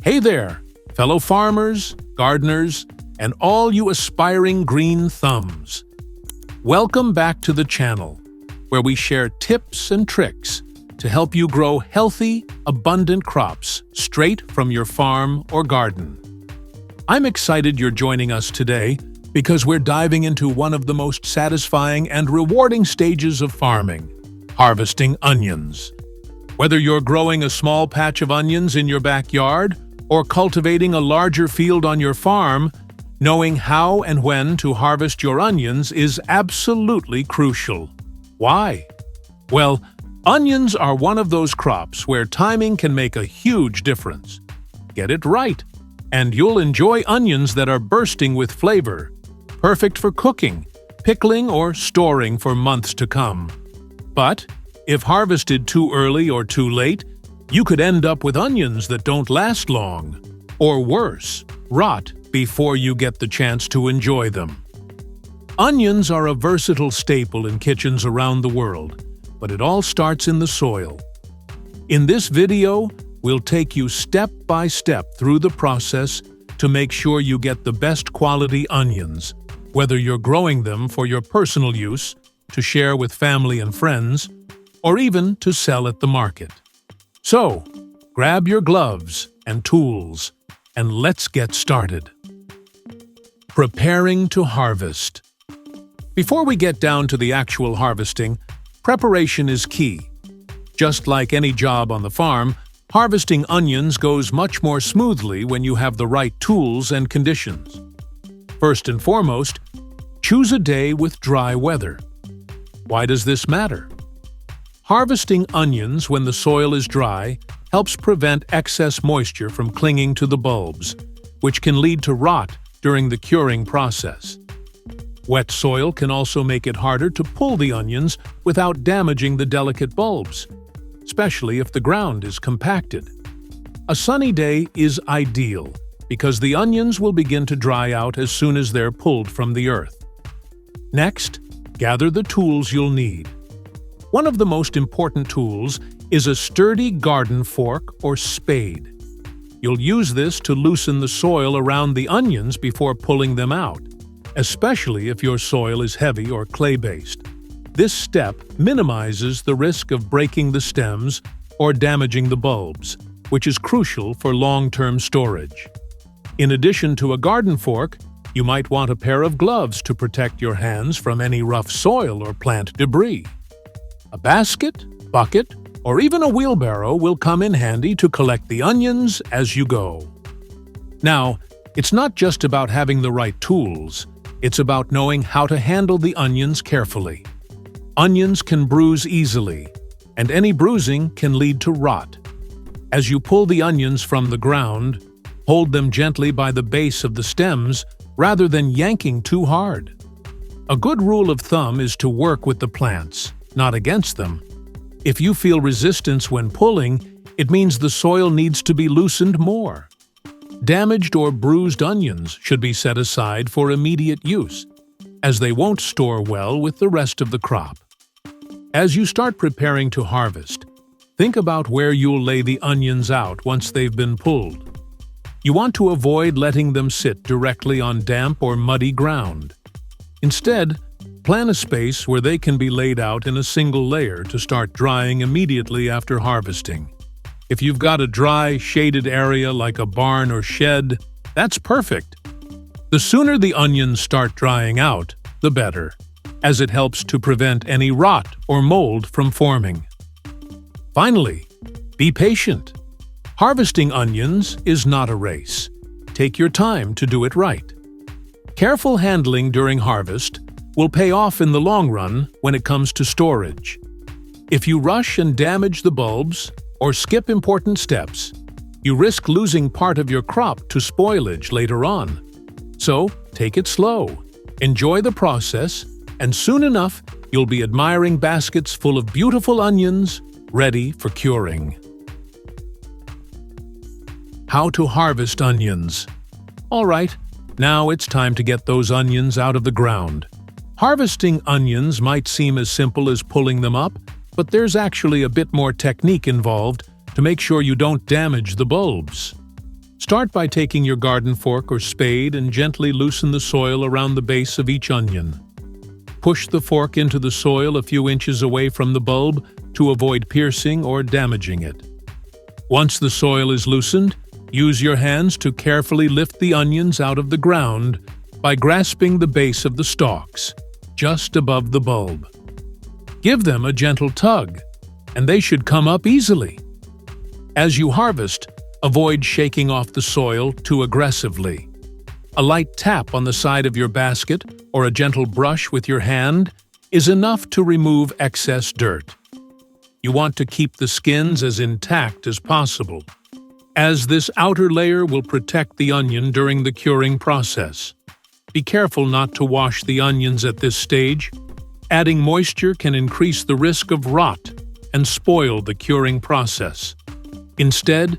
Hey there, fellow farmers, gardeners, and all you aspiring green thumbs. Welcome back to the channel, where we share tips and tricks to help you grow healthy, abundant crops straight from your farm or garden. I'm excited you're joining us today because we're diving into one of the most satisfying and rewarding stages of farming, harvesting onions. Whether you're growing a small patch of onions in your backyard or cultivating a larger field on your farm, knowing how and when to harvest your onions is absolutely crucial. Why? Well, onions are one of those crops where timing can make a huge difference. Get it right, and you'll enjoy onions that are bursting with flavor, perfect for cooking, pickling, or storing for months to come. But if harvested too early or too late, you could end up with onions that don't last long, or worse, rot before you get the chance to enjoy them. Onions are a versatile staple in kitchens around the world, but it all starts in the soil. In this video, we'll take you step by step through the process to make sure you get the best quality onions, whether you're growing them for your personal use, to share with family and friends, or even to sell at the market. So, grab your gloves and tools, and let's get started. Preparing to harvest. Before we get down to the actual harvesting, preparation is key. Just like any job on the farm, harvesting onions goes much more smoothly when you have the right tools and conditions. First and foremost, choose a day with dry weather. Why does this matter? Harvesting onions when the soil is dry helps prevent excess moisture from clinging to the bulbs, which can lead to rot during the curing process. Wet soil can also make it harder to pull the onions without damaging the delicate bulbs, especially if the ground is compacted. A sunny day is ideal because the onions will begin to dry out as soon as they're pulled from the earth. Next, gather the tools you'll need. One of the most important tools is a sturdy garden fork or spade. You'll use this to loosen the soil around the onions before pulling them out, especially if your soil is heavy or clay-based. This step minimizes the risk of breaking the stems or damaging the bulbs, which is crucial for long-term storage. In addition to a garden fork, you might want a pair of gloves to protect your hands from any rough soil or plant debris. A basket, bucket, or even a wheelbarrow will come in handy to collect the onions as you go. Now, it's not just about having the right tools, it's about knowing how to handle the onions carefully. Onions can bruise easily, and any bruising can lead to rot. As you pull the onions from the ground, hold them gently by the base of the stems rather than yanking too hard. A good rule of thumb is to work with the plants, not against them. If you feel resistance when pulling, it means the soil needs to be loosened more. Damaged or bruised onions should be set aside for immediate use, as they won't store well with the rest of the crop. As you start preparing to harvest, think about where you'll lay the onions out once they've been pulled. You want to avoid letting them sit directly on damp or muddy ground. Instead, plan a space where they can be laid out in a single layer to start drying immediately after harvesting. If you've got a dry, shaded area like a barn or shed, that's perfect. The sooner the onions start drying out, the better, as it helps to prevent any rot or mold from forming. Finally, be patient. Harvesting onions is not a race. Take your time to do it right. Careful handling during harvest will pay off in the long run when it comes to storage. If you rush and damage the bulbs or skip important steps, you risk losing part of your crop to spoilage later on. So, take it slow, enjoy the process, and soon enough, you'll be admiring baskets full of beautiful onions ready for curing. How to harvest onions. All right, now it's time to get those onions out of the ground. Harvesting onions might seem as simple as pulling them up, but there's actually a bit more technique involved to make sure you don't damage the bulbs. Start by taking your garden fork or spade and gently loosen the soil around the base of each onion. Push the fork into the soil a few inches away from the bulb to avoid piercing or damaging it. Once the soil is loosened, use your hands to carefully lift the onions out of the ground by grasping the base of the stalks, just above the bulb. Give them a gentle tug, and they should come up easily. As you harvest, avoid shaking off the soil too aggressively. A light tap on the side of your basket or a gentle brush with your hand is enough to remove excess dirt. You want to keep the skins as intact as possible, as this outer layer will protect the onion during the curing process. Be careful not to wash the onions at this stage. Adding moisture can increase the risk of rot and spoil the curing process. Instead,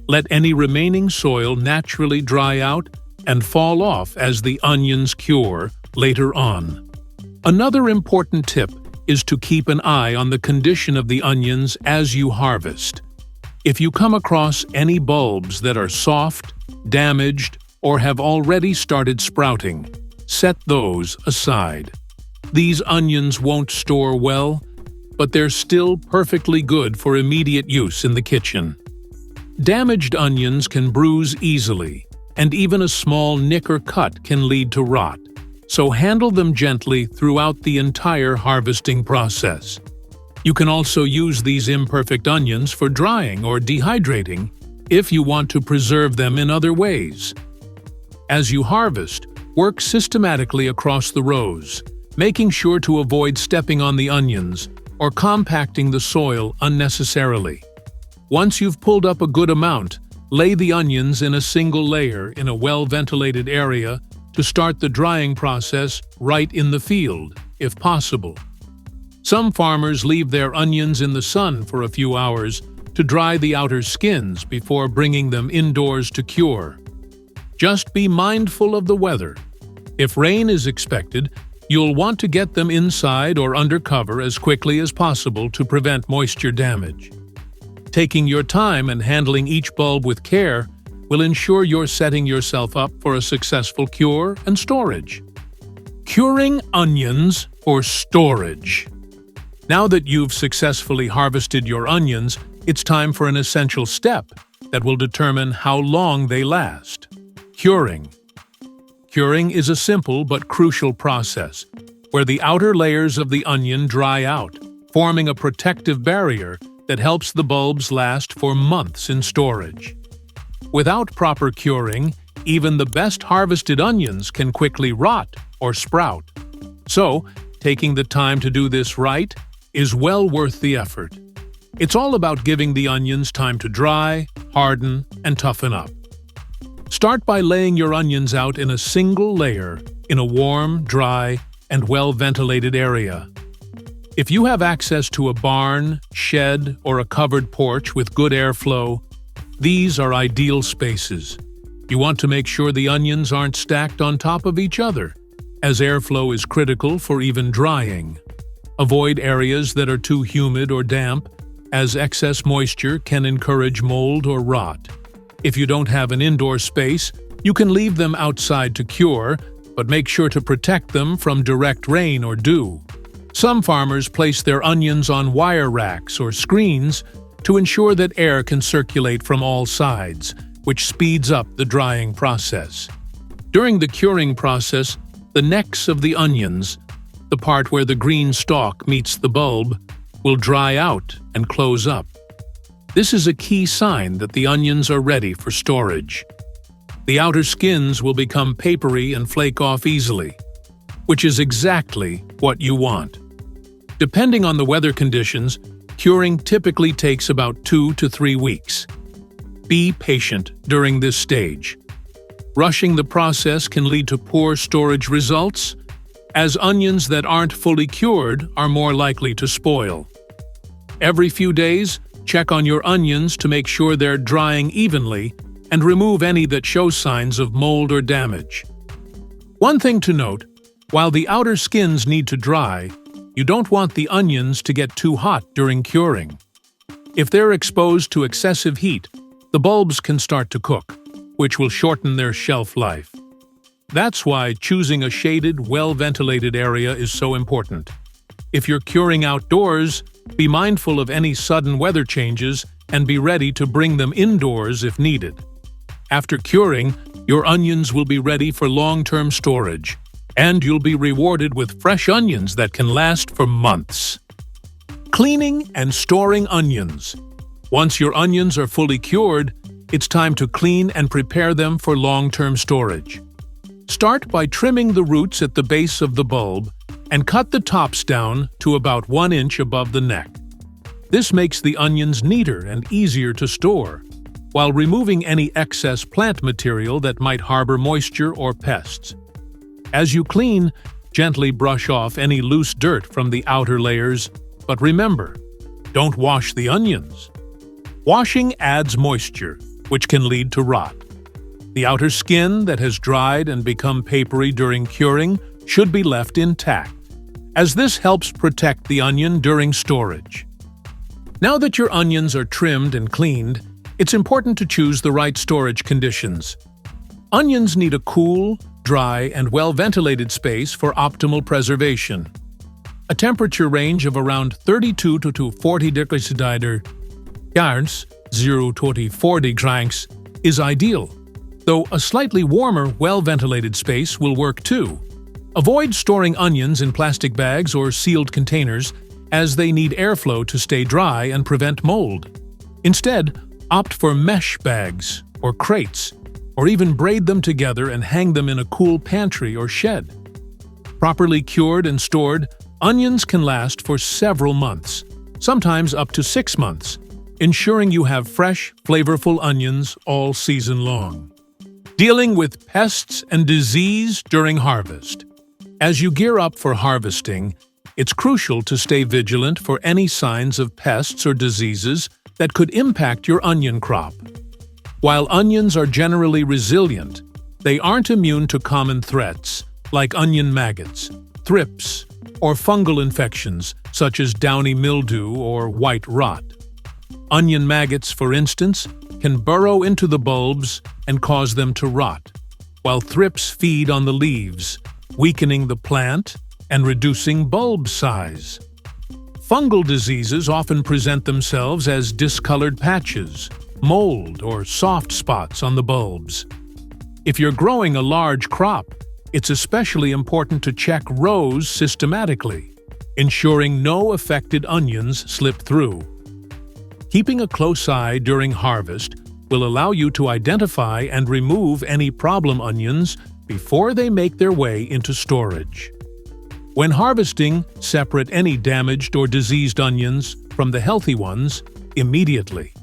let any remaining soil naturally dry out and fall off as the onions cure later on. Another important tip is to keep an eye on the condition of the onions as you harvest. If you come across any bulbs that are soft, damaged, or have already started sprouting, set those aside. These onions won't store well, but they're still perfectly good for immediate use in the kitchen. Damaged onions can bruise easily, and even a small nick or cut can lead to rot, so handle them gently throughout the entire harvesting process. You can also use these imperfect onions for drying or dehydrating if you want to preserve them in other ways. As you harvest, work systematically across the rows, making sure to avoid stepping on the onions or compacting the soil unnecessarily. Once you've pulled up a good amount, lay the onions in a single layer in a well-ventilated area to start the drying process right in the field, if possible. Some farmers leave their onions in the sun for a few hours to dry the outer skins before bringing them indoors to cure. Just be mindful of the weather. If rain is expected, you'll want to get them inside or under cover as quickly as possible to prevent moisture damage. Taking your time and handling each bulb with care will ensure you're setting yourself up for a successful cure and storage. Curing onions for storage. Now that you've successfully harvested your onions, it's time for an essential step that will determine how long they last. Curing. Curing is a simple but crucial process where the outer layers of the onion dry out, forming a protective barrier that helps the bulbs last for months in storage. Without proper curing, even the best harvested onions can quickly rot or sprout. So, taking the time to do this right is well worth the effort. It's all about giving the onions time to dry, harden, and toughen up. Start by laying your onions out in a single layer in a warm, dry, and well-ventilated area. If you have access to a barn, shed, or a covered porch with good airflow, these are ideal spaces. You want to make sure the onions aren't stacked on top of each other, as airflow is critical for even drying. Avoid areas that are too humid or damp, as excess moisture can encourage mold or rot. If you don't have an indoor space, you can leave them outside to cure, but make sure to protect them from direct rain or dew. Some farmers place their onions on wire racks or screens to ensure that air can circulate from all sides, which speeds up the drying process. During the curing process, the necks of the onions, the part where the green stalk meets the bulb, will dry out and close up. This is a key sign that the onions are ready for storage. The outer skins will become papery and flake off easily, which is exactly what you want. Depending on the weather conditions, curing typically takes about 2 to 3 weeks. Be patient during this stage. Rushing the process can lead to poor storage results, as onions that aren't fully cured are more likely to spoil. Every few days, check on your onions to make sure they're drying evenly and remove any that show signs of mold or damage. One thing to note, while the outer skins need to dry, you don't want the onions to get too hot during curing. If they're exposed to excessive heat, the bulbs can start to cook. which will shorten their shelf life. That's why choosing a shaded, well-ventilated area is so important. If you're curing outdoors, be mindful of any sudden weather changes and be ready to bring them indoors if needed. After curing, your onions will be ready for long-term storage, and you'll be rewarded with fresh onions that can last for months. Cleaning and storing onions. Once your onions are fully cured, it's time to clean and prepare them for long-term storage. Start by trimming the roots at the base of the bulb and cut the tops down to about 1 inch above the neck. This makes the onions neater and easier to store, while removing any excess plant material that might harbor moisture or pests. As you clean, gently brush off any loose dirt from the outer layers, but remember, don't wash the onions. Washing adds moisture, which can lead to rot. The outer skin that has dried and become papery during curing should be left intact, as this helps protect the onion during storage. Now that your onions are trimmed and cleaned, it's important to choose the right storage conditions. Onions need a cool, dry, and well-ventilated space for optimal preservation. A temperature range of around 32 to 40 degrees Celsius, 0 to 40 degrees, is ideal, though a slightly warmer, well-ventilated space will work too. Avoid storing onions in plastic bags or sealed containers, as they need airflow to stay dry and prevent mold. Instead, opt for mesh bags or crates, or even braid them together and hang them in a cool pantry or shed. Properly cured and stored, onions can last for several months, sometimes up to 6 months, ensuring you have fresh, flavorful onions all season long. Dealing with pests and disease during harvest. As you gear up for harvesting, it's crucial to stay vigilant for any signs of pests or diseases that could impact your onion crop. While onions are generally resilient, they aren't immune to common threats like onion maggots, thrips, or fungal infections such as downy mildew or white rot. Onion maggots, for instance, can burrow into the bulbs and cause them to rot, while thrips feed on the leaves, weakening the plant and reducing bulb size. Fungal diseases often present themselves as discolored patches, mold, or soft spots on the bulbs. If you're growing a large crop, it's especially important to check rows systematically, ensuring no affected onions slip through. Keeping a close eye during harvest will allow you to identify and remove any problem onions before they make their way into storage. When harvesting, separate any damaged or diseased onions from the healthy ones immediately.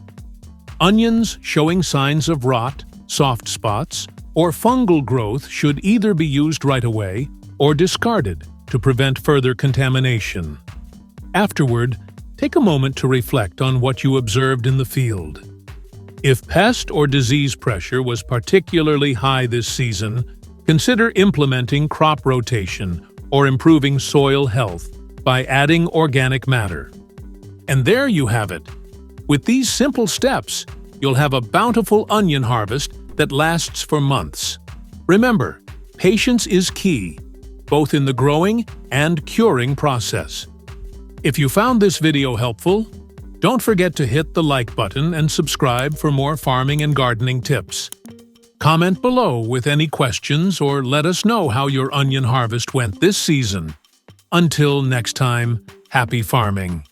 Onions showing signs of rot, soft spots, or fungal growth should either be used right away or discarded to prevent further contamination. Afterward, take a moment to reflect on what you observed in the field. If pest or disease pressure was particularly high this season, consider implementing crop rotation or improving soil health by adding organic matter. And there you have it. With these simple steps, you'll have a bountiful onion harvest that lasts for months. Remember, patience is key, both in the growing and curing process. If you found this video helpful, don't forget to hit the like button and subscribe for more farming and gardening tips. Comment below with any questions or let us know how your onion harvest went this season. Until next time, happy farming!